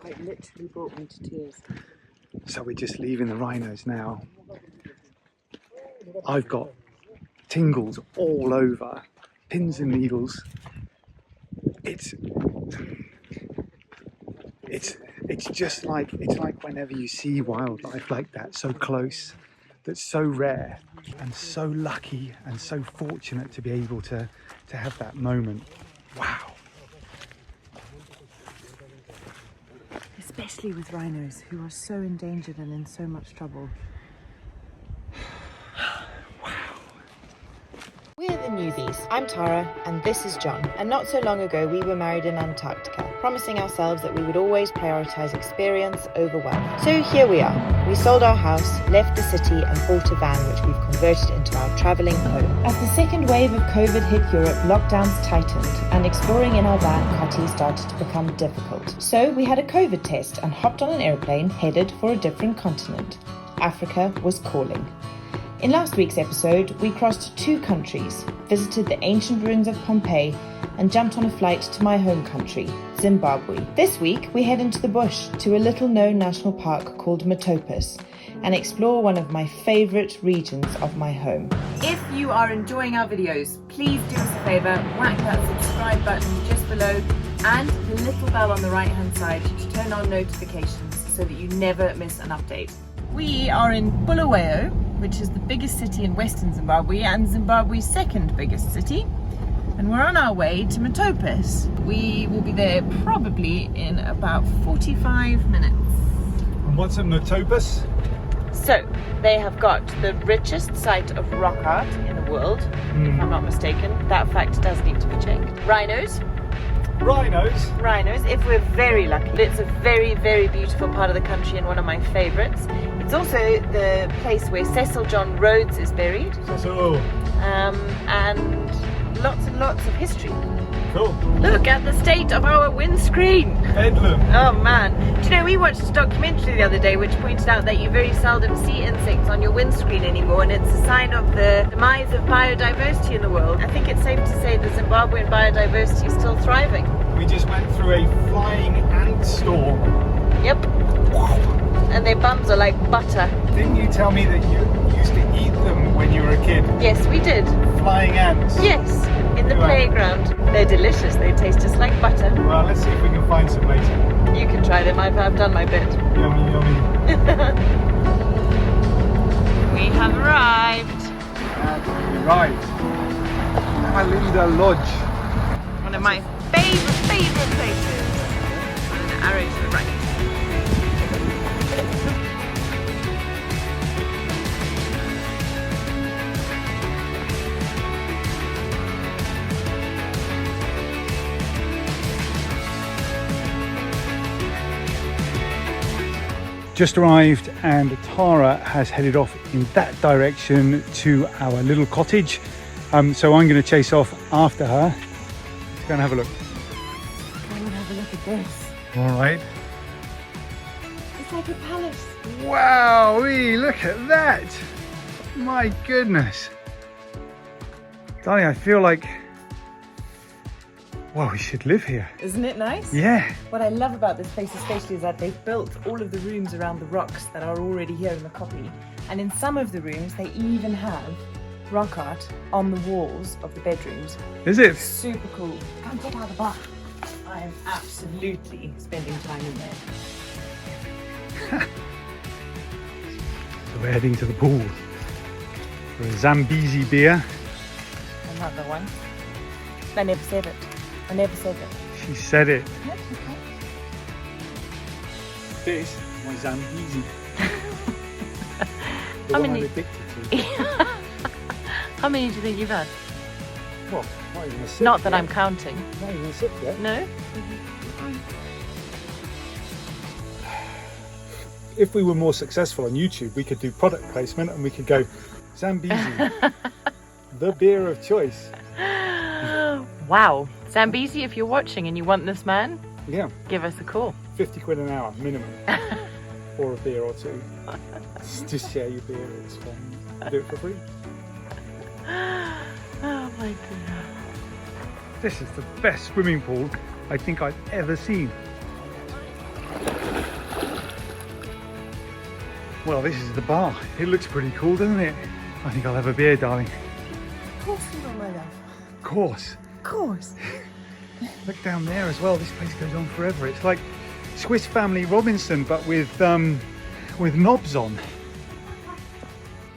quite literally brought me to tears. So we're just leaving the Rhinos now. I've got tingles all over, pins and needles. It's just like, it's like whenever you see wildlife like that, so close, that's so rare, and so lucky and so fortunate to be able to have that moment. Wow. Especially with rhinos, who are so endangered and in so much trouble. We're the Newbys. I'm Tara and this is John. And not so long ago we were married in Antarctica, promising ourselves that we would always prioritise experience over wealth. So here we are. We sold our house, left the city and bought a van which we've converted into our travelling home. As the second wave of COVID hit Europe, lockdowns tightened and exploring in our van cotty started to become difficult. So we had a COVID test and hopped on an airplane headed for a different continent. Africa was calling. In last week's episode, we crossed 2 countries, visited the ancient ruins of Pompeii, and jumped on a flight to my home country, Zimbabwe. This week, we head into the bush to a little-known national park called Matopos and explore one of my favourite regions of my home. If you are enjoying our videos, please do us a favour, whack that subscribe button just below and the little bell on the right-hand side to turn on notifications so that you never miss an update. We are in Bulawayo, which is the biggest city in Western Zimbabwe and Zimbabwe's second biggest city. And we're on our way to Matopos. We will be there probably in about 45 minutes. And what's at Matopos? So, they have got the richest site of rock art in the world, if I'm not mistaken. That fact does need to be checked. Rhinos. Rhinos? Rhinos, if we're very lucky. It's a very, very beautiful part of the country and one of my favourites. It's also the place where Cecil John Rhodes is buried. Cecil. And lots of history. Cool. Look at the state of our windscreen. Bedlam. Oh man. Do you know, we watched a documentary the other day which pointed out that you very seldom see insects on your windscreen anymore, and it's a sign of the demise of biodiversity in the world. I think it's safe to say the Zimbabwean biodiversity is still thriving. We just went through a flying ant storm. Yep. And their bums are like butter. Didn't you tell me that you used to eat them when you were a kid? Yes, we did. Flying ants? Yes, in the playground. They're delicious, they taste just like butter. Well, let's see if we can find some later. You can try them, I've done my bit. Yummy, yummy. We have arrived. Right. Malinda Lodge. One of my favourite places. And an arrow to the right. Just arrived and Tara has headed off in that direction to our little cottage. So I'm going to chase off after her. Let's go and have a look. Come and have a look at this. All right. It's like a palace. Wowee, look at that. My goodness. Darling, I feel like, well, we should live here. Isn't it nice? Yeah. What I love about this place especially is that they've built all of the rooms around the rocks that are already here in the copy. And in some of the rooms, they even have rock art on the walls of the bedrooms. Is it? Super cool. Come check out the bar. I am absolutely spending time in there. So we're heading to the pool for a Zambezi beer. Another one. I never said it. I never said it. She said it. Yep, okay. This, my Zambezi. How many? I'm addicted to. How many do you think you've had? Well, not even a sip. Not that I'm counting. Not even a sip yet. No? If we were more successful on YouTube, we could do product placement and we could go, Zambezi, the beer of choice. Wow. Zambezi, if you're watching and you want this man, Yeah, give us a call. 50 quid an hour minimum. Or a beer or two. Just share your beer, it's fine. We'll do it for free. Oh my goodness. This is the best swimming pool I think I've ever seen. Well, this is the bar. It looks pretty cool, doesn't it? I think I'll have a beer, darling. Of course you will, my love. Of course. Of course. Look down there as well. This place goes on forever. It's like Swiss Family Robinson, but with knobs on.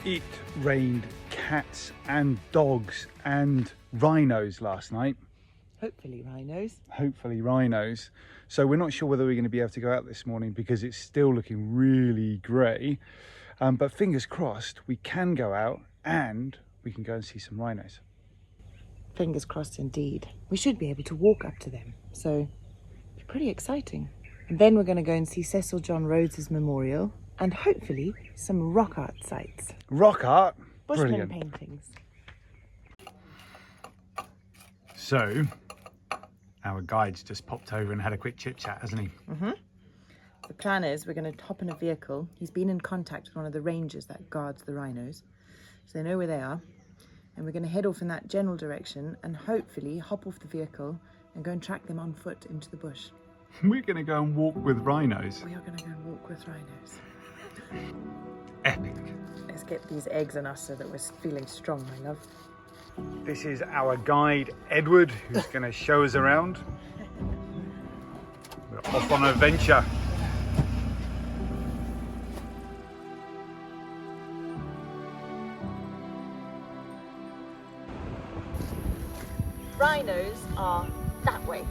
It rained cats and dogs and rhinos last night. Hopefully rhinos. Hopefully rhinos. So we're not sure whether we're going to be able to go out this morning because it's still looking really grey. But fingers crossed, we can go out and we can go and see some rhinos. Fingers crossed indeed. We should be able to walk up to them, so it's pretty exciting. And then we're going to go and see Cecil John Rhodes' memorial and hopefully some rock art sites. Rock art? Bushman Brilliant. paintings. So, our guide's just popped over and had a quick chit chat, hasn't he? Mm-hmm. The plan is we're going to hop in a vehicle. He's been in contact with one of the rangers that guards the rhinos, so they know where they are. And we're going to head off in that general direction and hopefully hop off the vehicle and go and track them on foot into the bush. We're going to go and walk with rhinos. We are going to go and walk with rhinos. Epic. Let's get these eggs in us so that we're feeling strong, my love. This is our guide, Edward, who's going to show us around. We're off on an adventure. Rhinos are that way.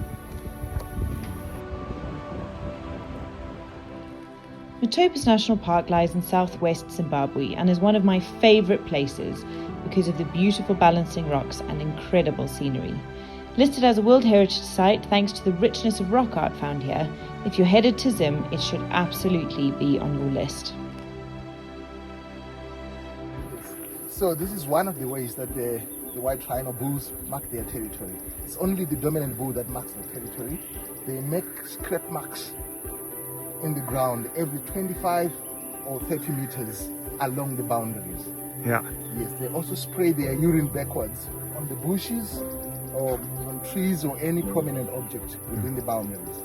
Matopos National Park lies in southwest Zimbabwe and is one of my favourite places because of the beautiful balancing rocks and incredible scenery. Listed as a World Heritage Site thanks to the richness of rock art found here, if you're headed to Zim, it should absolutely be on your list. So this is one of the ways that the white rhino bulls mark their territory. It's only the dominant bull that marks the territory. They make scrap marks in the ground every 25 or 30 meters along the boundaries. Yeah. Yes, they also spray their urine backwards on the bushes or on trees or any prominent object within the boundaries.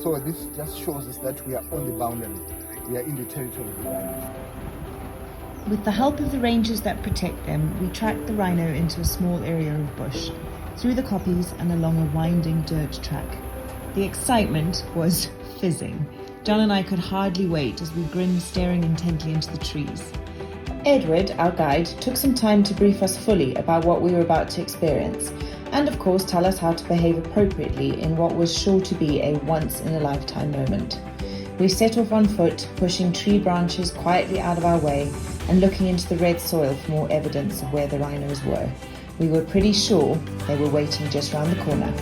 So this just shows us that we are on the boundary. We are in the territory of the rhinos. With the help of the rangers that protect them, we tracked the rhino into a small area of bush, through the koppies and along a winding dirt track. The excitement was fizzing. John and I could hardly wait as we grinned, staring intently into the trees. Edward, our guide, took some time to brief us fully about what we were about to experience, and of course tell us how to behave appropriately in what was sure to be a once-in-a-lifetime moment. We set off on foot, pushing tree branches quietly out of our way and looking into the red soil for more evidence of where the rhinos were. We were pretty sure they were waiting just round the corner.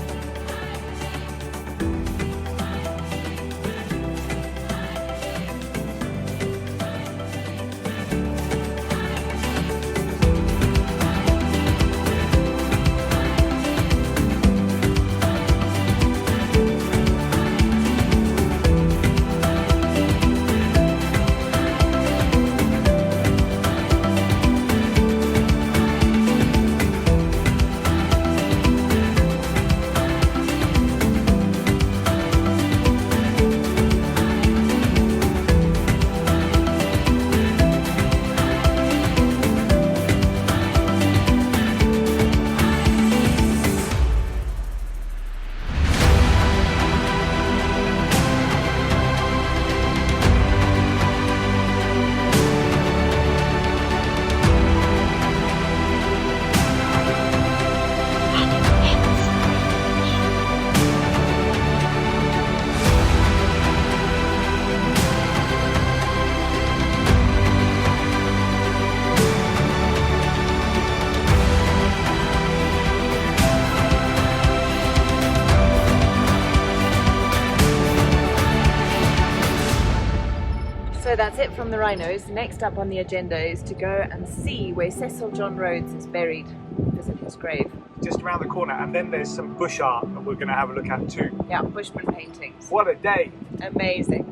So that's it from the rhinos. Next up on the agenda is to go and see where Cecil John Rhodes is buried, visit his grave. Just around the corner, and then there's some bush art that we're going to have a look at too. Yeah, bushman paintings. What a day! Amazing.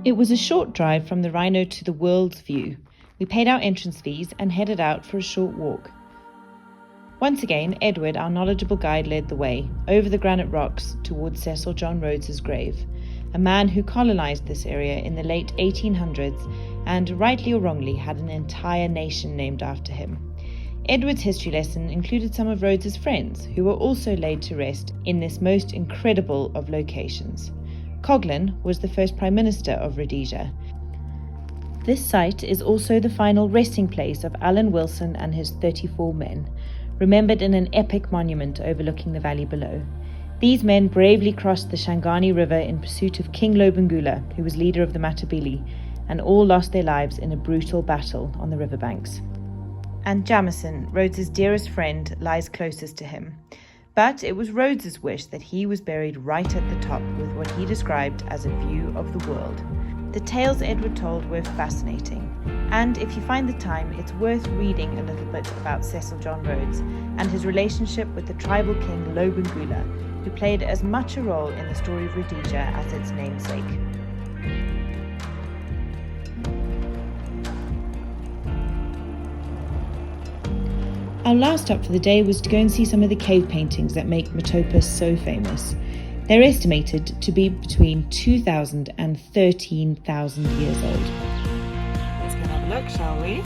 It was a short drive from the Rhino to the World's View. We paid our entrance fees and headed out for a short walk. Once again, Edward, our knowledgeable guide, led the way, over the granite rocks towards Cecil John Rhodes' grave, a man who colonised this area in the late 1800s and, rightly or wrongly, had an entire nation named after him. Edward's history lesson included some of Rhodes's friends, who were also laid to rest in this most incredible of locations. Coghlan was the first Prime Minister of Rhodesia. This site is also the final resting place of Alan Wilson and his 34 men, remembered in an epic monument overlooking the valley below. These men bravely crossed the Shangani River in pursuit of King Lobengula, who was leader of the Matabele, and all lost their lives in a brutal battle on the riverbanks. And Jamison, Rhodes's dearest friend, lies closest to him. But it was Rhodes's wish that he was buried right at the top with what he described as a view of the world. The tales Edward told were fascinating, and if you find the time, it's worth reading a little bit about Cecil John Rhodes and his relationship with the tribal king Lobengula, who played as much a role in the story of Rhodesia as its namesake. Our last stop for the day was to go and see some of the cave paintings that make Matopos so famous. They're estimated to be between 2,000 and 13,000 years old. Let's go and have a look, shall we?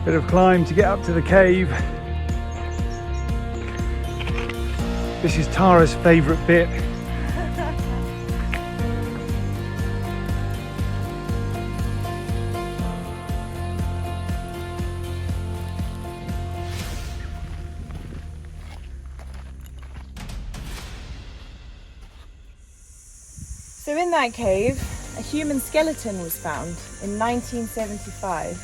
Bit of climb to get up to the cave. This is Tara's favourite bit. So in that cave, a human skeleton was found in 1975.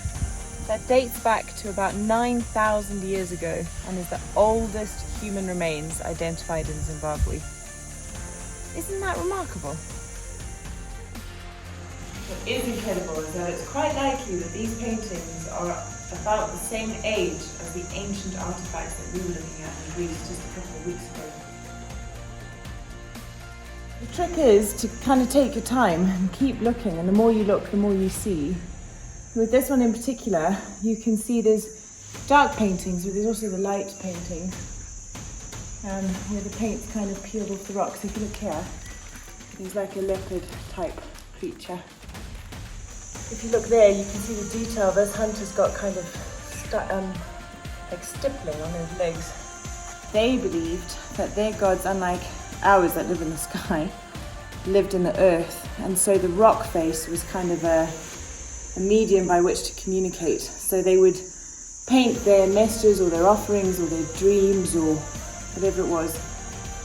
That dates back to about 9,000 years ago and is the oldest human remains identified in Zimbabwe. Isn't that remarkable? What is incredible is that it's quite likely that these paintings are about the same age as the ancient artifacts that we were looking at in Greece just a couple of weeks ago. The trick is to kind of take your time and keep looking, and the more you look, the more you see. With this one in particular, you can see there's dark paintings, but there's also the light paintings, where the paint's kind of peeled off the rocks. If you look here, there's like a leopard type creature. If you look there, you can see the detail. This hunter's got kind of like stippling on his legs. They believed that their gods, unlike ours that live in the sky, lived in the earth, and so the rock face was kind of a medium by which to communicate. So they would paint their messages or their offerings or their dreams or whatever it was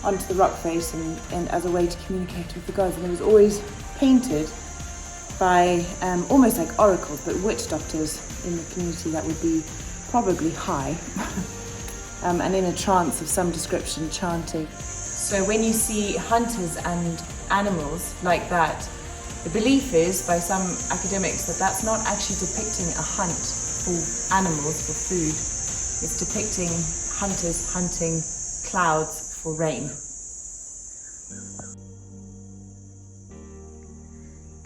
onto the rock face and as a way to communicate with the gods. And it was always painted by almost like oracles, but witch doctors in the community that would be probably high and in a trance of some description, chanting. So when you see hunters and animals like that, the belief is by some academics that that's not actually depicting a hunt for animals for food. It's depicting hunters hunting clouds for rain.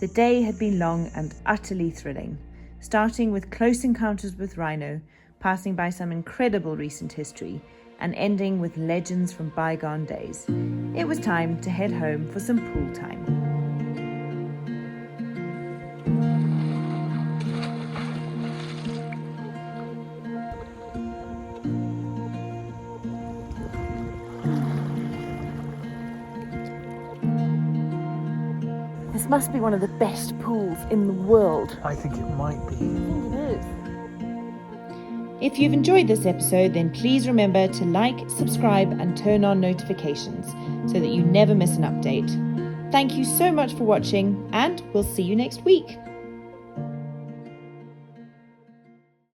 The day had been long and utterly thrilling, starting with close encounters with Rhino, passing by some incredible recent history, and ending with legends from bygone days. It was time to head home for some pool time. This must be one of the best pools in the world. I think it might be. I think it is. If you've enjoyed this episode, then please remember to like, subscribe, and turn on notifications so that you never miss an update. Thank you so much for watching, and we'll see you next week.